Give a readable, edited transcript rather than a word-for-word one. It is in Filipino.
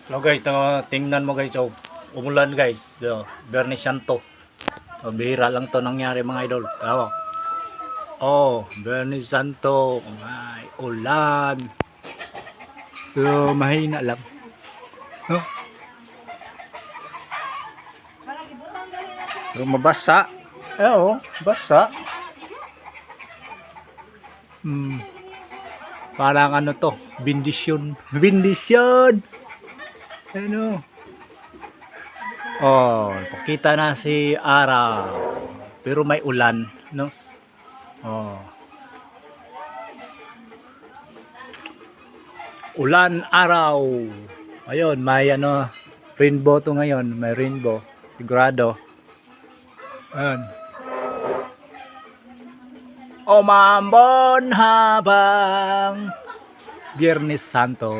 Hello guys, tingnan mo guys, oh, umulan guys. Bernie Santo. Oh, bihira lang to nangyari mga idol. Tawa. Oh, Bernie Santo. May ulan. Pero mahina lang. Oh. Pero mabasa. Oh, basa. Parang ano to, bendisyon. Bendisyon. Ano? Oh, pakita na si araw. Pero may ulan, no? Oh. Ulan, araw. Ayun, may ano, rainbow to ngayon. May rainbow. Sigurado. Ayun. Umambon habang Biyernes Santo.